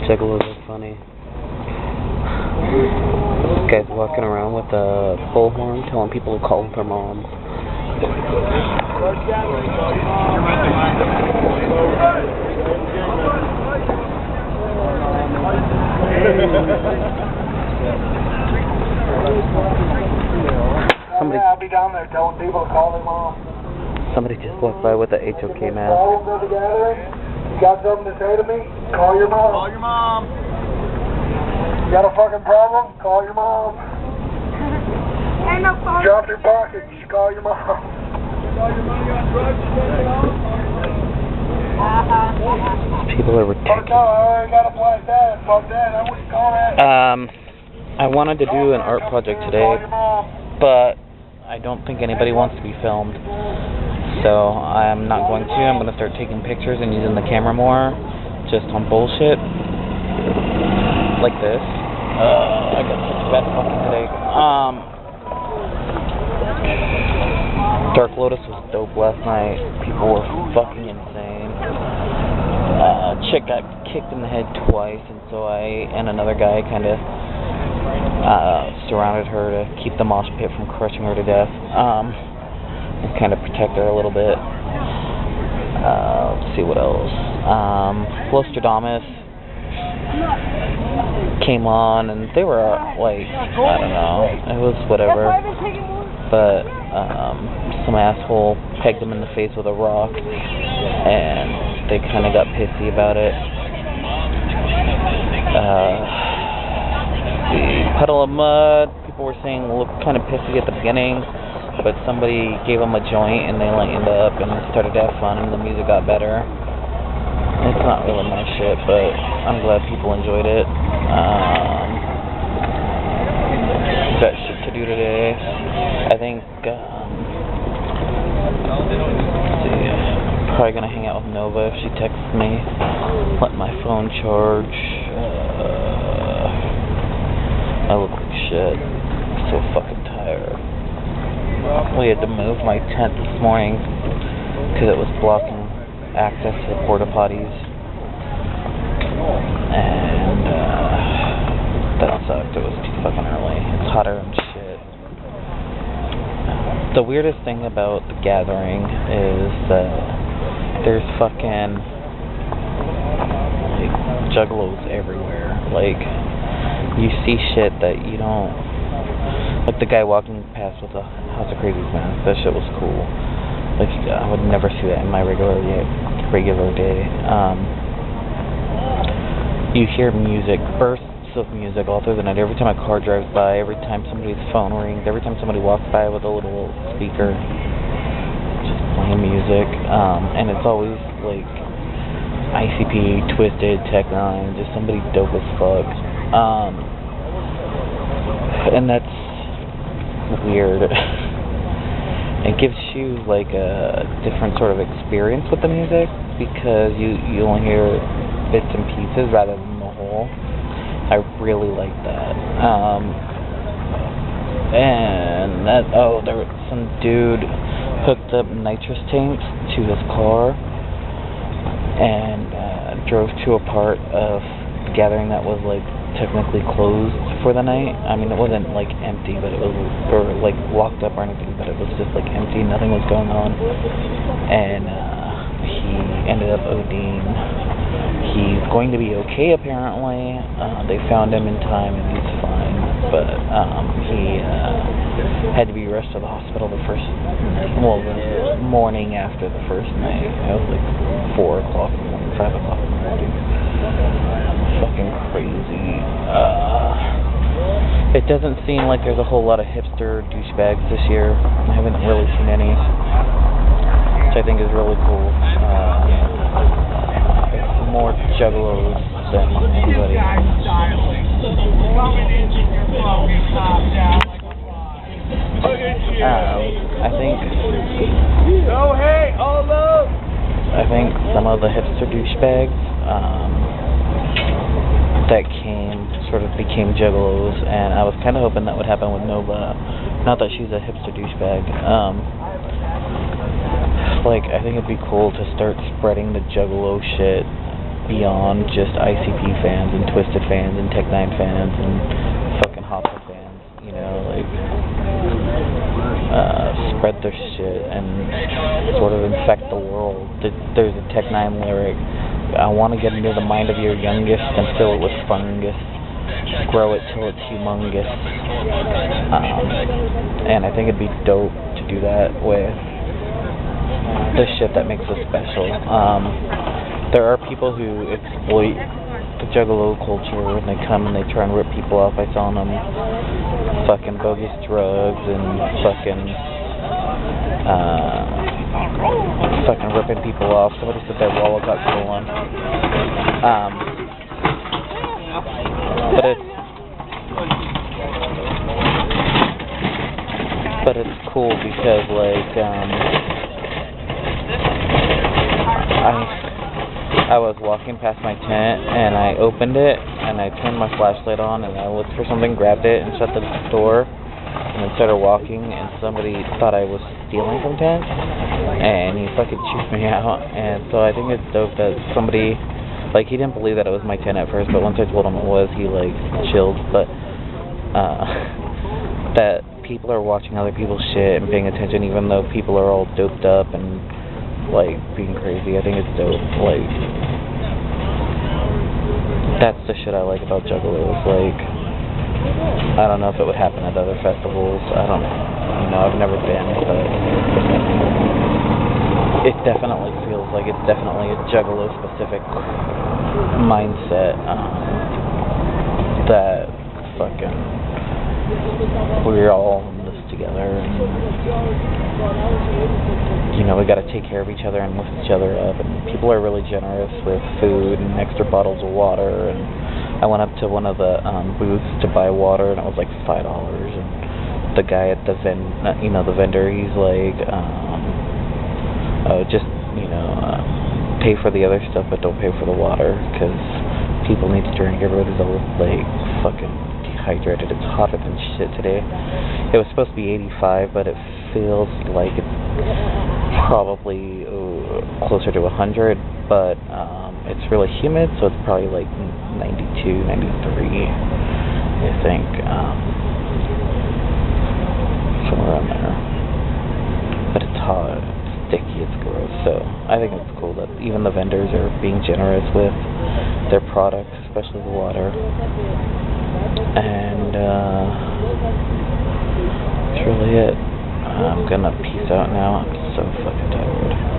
Juggalos are funny. This guy's walking around with a bullhorn telling people to call their mom. Somebody, I'll be down there telling people to call their mom. Somebody just walked by with a HOK mask. You got something to say to me? Call your mom. Call your mom. You got a fucking problem? Call your mom. Ain't no phone. Drop your pockets. Call your mom. All your money on drugs and People are Fuck ridiculous. no, I already got a black dad. Fuck that. I wouldn't call that. I wanted to do an art project today, but I don't think anybody wants to be filmed. So I'm not going to. I'm going to start taking pictures and using the camera more, just on bullshit. Like this. I got such a bad fucking headache. Dark Lotus was dope last night. People were fucking insane. Chick got kicked in the head twice, and so I and another guy kind of surrounded her to keep the mosh pit from crushing her to death. And kind of protect her a little bit. Let's see what else. Flostradamus came on, and they were like, I don't know, it was whatever. But some asshole pegged them in the face with a rock, and they kind of got pissy about it. The Puddle of Mud, people were saying looked kind of pissy at the beginning, but somebody gave them a joint and they lightened up and started to have fun, and the music got better. It's not really my shit, but I'm glad people enjoyed it. Got shit to do today. I think, let's see, probably gonna hang out with Nova if she texts me. Let my phone charge. I look like shit. I'm so fucking tired. We had to move my tent this morning because it was blocking access to the porta potties, and that sucked. It was too fucking early. It's hotter than shit. The weirdest thing about the gathering is that there's fucking like juggalos everywhere. Like, you see shit that you don't. Like the guy walking past with a House of Crazies mask. That shit was cool. Like, I would never see that in my regular day. You hear music, bursts of music all through the night. Every time a car drives by, every time somebody's phone rings, every time somebody walks by with a little speaker, just playing music. And it's always like ICP, Twisted, Tech Nine, just somebody dope as fuck. And that's weird. It gives you like a different sort of experience with the music because you only hear bits and pieces rather than the whole. I really like that. And that there was some dude hooked up nitrous tanks to his car and drove to a part of the gathering that was like technically closed for the night. I mean, it wasn't like empty, but it was, or like locked up or anything, but it was just like empty, nothing was going on. And he ended up ODing. He's going to be okay apparently. They found him in time and he's fine, but he had to be rushed to the hospital the morning after the first night. It was like 4 o'clock in the morning, 5 o'clock in the morning. Fucking crazy. It doesn't seem like there's a whole lot of hipster douchebags this year. I haven't really seen any, which I think is really cool. It's more juggalos than anybody. I think some of the hipster douchebags that became juggalos, and I was kind of hoping that would happen with Nova. Not that she's a hipster douchebag. Like, I think it'd be cool to start spreading the juggalo shit beyond just ICP fans and Twisted fans and Tech 9 fans and fucking Hostile fans, you know, like, spread their shit and sort of infect the world. There's a Tech 9 lyric, I want to get into the mind of your youngest and fill it with fungus, grow it till it's humongous, and I think it'd be dope to do that with the shit that makes us special. There are people who exploit the juggalo culture and they come and they try and rip people off by selling them fucking bogus drugs and fucking ripping people off. Somebody said their wallet got stolen. But it's cool because like I was walking past my tent and I opened it and I turned my flashlight on and I looked for something, grabbed it and shut the door and then started walking and somebody thought I was stealing from tent and he fucking chewed me out. And so I think it's dope that somebody, like, he didn't believe that it was my tent at first, but once I told him it was, he like chilled. But that people are watching other people's shit and paying attention even though people are all doped up and like being crazy. I think it's dope. Like, that's the shit I like about juggalos. Like, I don't know if it would happen at other festivals. I don't know. You know, I've never been, but it definitely feels like it's definitely a juggalo specific mindset that fucking we're all in this together and you know, we gotta take care of each other and lift each other up, and people are really generous with food and extra bottles of water. And I went up to one of the booths to buy water and it was like $5, and the guy at the the vendor, he's like, just, you know, pay for the other stuff but don't pay for the water because people need to drink. Everybody's all like fucking dehydrated. It's hotter than shit today. It was supposed to be 85, but it feels like it's probably closer to 100, but it's really humid, so it's probably like 92, 93, I think, somewhere around there. But it's hot, it's sticky, it's gross, so I think it's cool that even the vendors are being generous with their products, especially the water. And that's really it. I'm gonna peace out now. I'm so fucking tired.